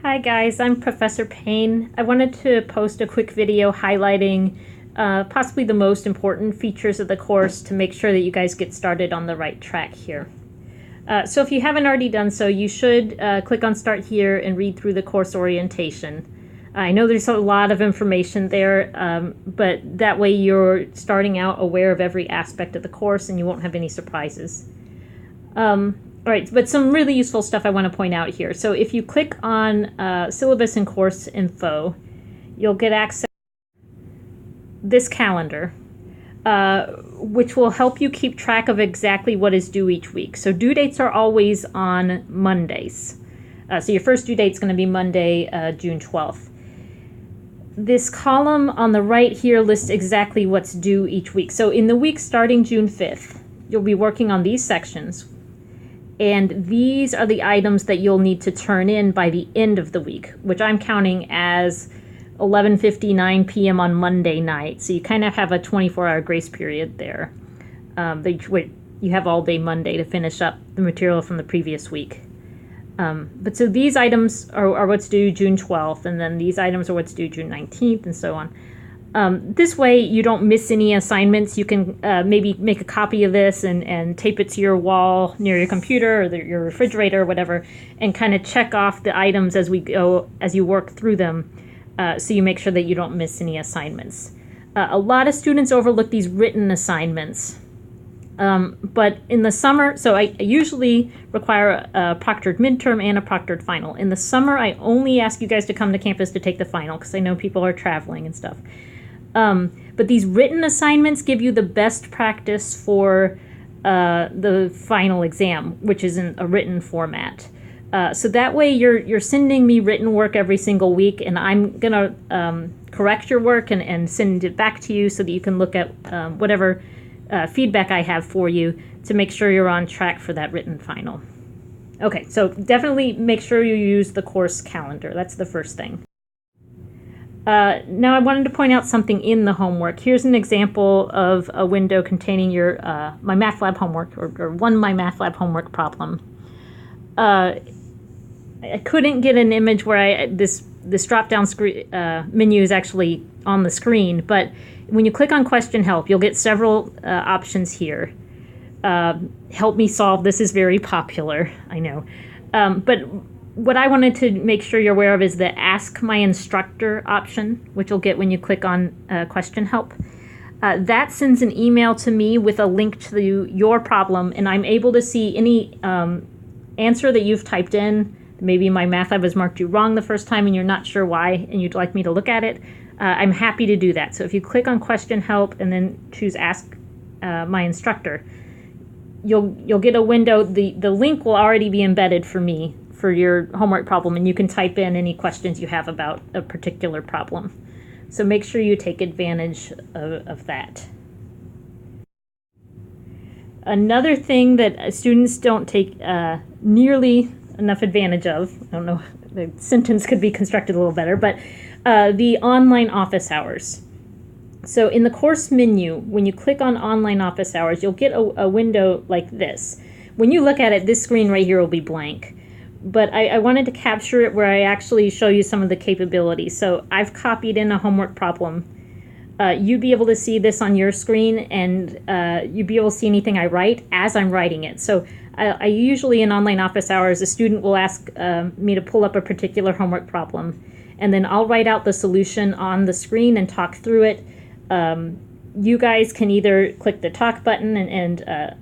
Hi guys, I'm Professor Payne. I wanted to post a quick video highlighting possibly the most important features of the course to make sure that you guys get started on the right track here. So if you haven't already done so, you should click on Start Here and read through the course orientation. I know there's a lot of information there, but that way you're starting out aware of every aspect of the course and you won't have any surprises. All right, but some really useful stuff I want to point out here. So if you click on Syllabus and Course Info, you'll get access to this calendar, which will help you keep track of exactly what is due each week. So due dates are always on Mondays. So your first due date is going to be Monday, June 12th. This column on the right here lists exactly what's due each week. So in the week starting June 5th, you'll be working on these sections. And these are the items that you'll need to turn in by the end of the week, which I'm counting as 11:59 p.m. on Monday night. So you kind of have a 24-hour grace period there. You have all day Monday to finish up the material from the previous week. But so these items are what's due June 12th, and then these items are what's due June 19th, and so on. This way you don't miss any assignments. You can maybe make a copy of this and tape it to your wall near your computer or your refrigerator or whatever, and kind of check off the items as we go, as you work through them, so you make sure that you don't miss any assignments. A lot of students overlook these written assignments. But in the summer, so I usually require a proctored midterm and a proctored final. In the summer, I only ask you guys to come to campus to take the final because I know people are traveling and stuff. But these written assignments give you the best practice for the final exam, which is in a written format. So that way you're sending me written work every single week, and I'm going to correct your work and send it back to you so that you can look at whatever feedback I have for you to make sure you're on track for that written final. Okay, so definitely make sure you use the course calendar. That's the first thing. Now I wanted to point out something in the homework. Here's an example of a window containing your My Math Lab homework, or one My Math Lab homework problem. I couldn't get an image where this drop-down menu is actually on the screen, but when you click on Question Help, you'll get several options here. Help me solve. This is very popular, I know. But what I wanted to make sure you're aware of is the Ask My Instructor option, which you'll get when you click on Question Help. That sends an email to me with a link to your problem, and I'm able to see any answer that you've typed in. Maybe my math lab has marked you wrong the first time and you're not sure why and you'd like me to look at it. I'm happy to do that. So if you click on Question Help and then choose Ask My Instructor, you'll get a window. The link will already be embedded for me for your homework problem, and you can type in any questions you have about a particular problem. So make sure you take advantage of that. Another thing that students don't take nearly enough advantage of, I don't know, the sentence could be constructed a little better, but the online office hours. So in the course menu, when you click on online office hours, you'll get a window like this. When you look at it, this screen right here will be blank. But I wanted to capture it where I actually show you some of the capabilities. So I've copied in a homework problem. You'd be able to see this on your screen, and you'd be able to see anything I write as I'm writing it. So I usually in online office hours, a student will ask me to pull up a particular homework problem, and then I'll write out the solution on the screen and talk through it. You guys can either click the talk button and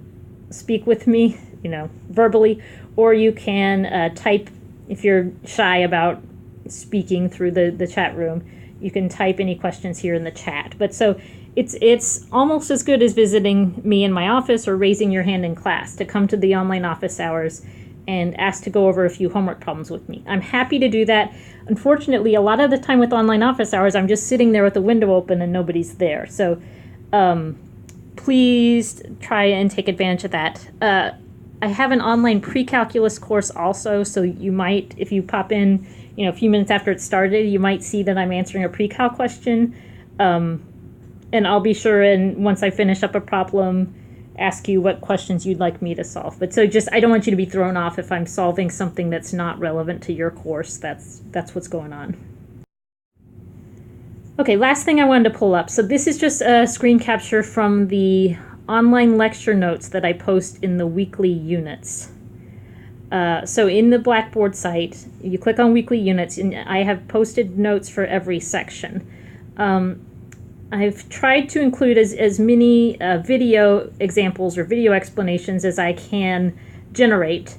speak with me, verbally, or you can type. If you're shy about speaking through the chat room, you can type any questions here in the chat. But so it's almost as good as visiting me in my office or raising your hand in class to come to the online office hours and ask to go over a few homework problems with me. I'm happy to do that. Unfortunately, a lot of the time with online office hours, I'm just sitting there with the window open and nobody's there. So please try and take advantage of that. I have an online pre-calculus course also, so you might, if you pop in, a few minutes after it started, you might see that I'm answering a pre-cal question. And I'll be sure, and once I finish up a problem, ask you what questions you'd like me to solve. But so just, I don't want you to be thrown off if I'm solving something that's not relevant to your course. That's what's going on. Okay, last thing I wanted to pull up. So this is just a screen capture from the online lecture notes that I post in the weekly units. So in the Blackboard site, you click on weekly units, and I have posted notes for every section. I've tried to include as many video examples or video explanations as I can generate.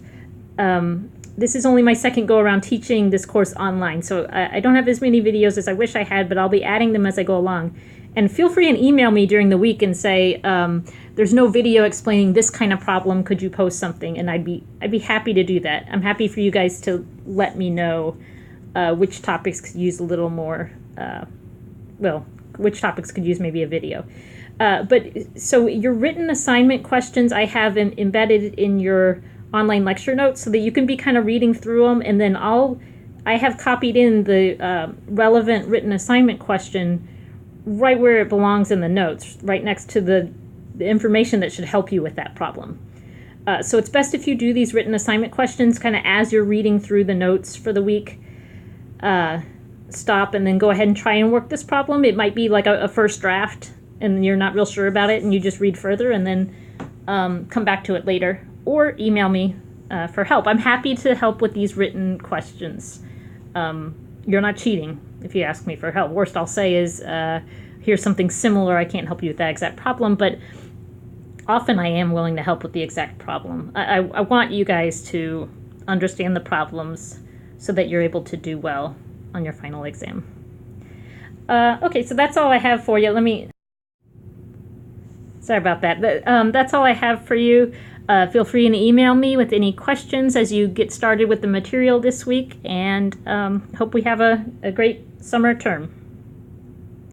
This is only my second go around teaching this course online, so I don't have as many videos as I wish I had, but I'll be adding them as I go along. And feel free and email me during the week and say, there's no video explaining this kind of problem, could you post something? And I'd be happy to do that. I'm happy for you guys to let me know which topics could use a little more, which topics could use maybe a video. But so your written assignment questions I have embedded in your online lecture notes so that you can be kind of reading through them, and then I have copied in the relevant written assignment question right where it belongs in the notes, right next to the information that should help you with that problem. So it's best if you do these written assignment questions kind of as you're reading through the notes for the week. Stop and then go ahead and try and work this problem. It might be like a first draft and you're not real sure about it and you just read further and then come back to it later, or email me for help. I'm happy to help with these written questions. You're not cheating if you ask me for help. Worst I'll say is, here's something similar, I can't help you with that exact problem, but often I am willing to help with the exact problem. I want you guys to understand the problems so that you're able to do well on your final exam. Okay, so that's all I have for you. Sorry about that. That's all I have for you. Feel free and email me with any questions as you get started with the material this week, and hope we have a great summer term.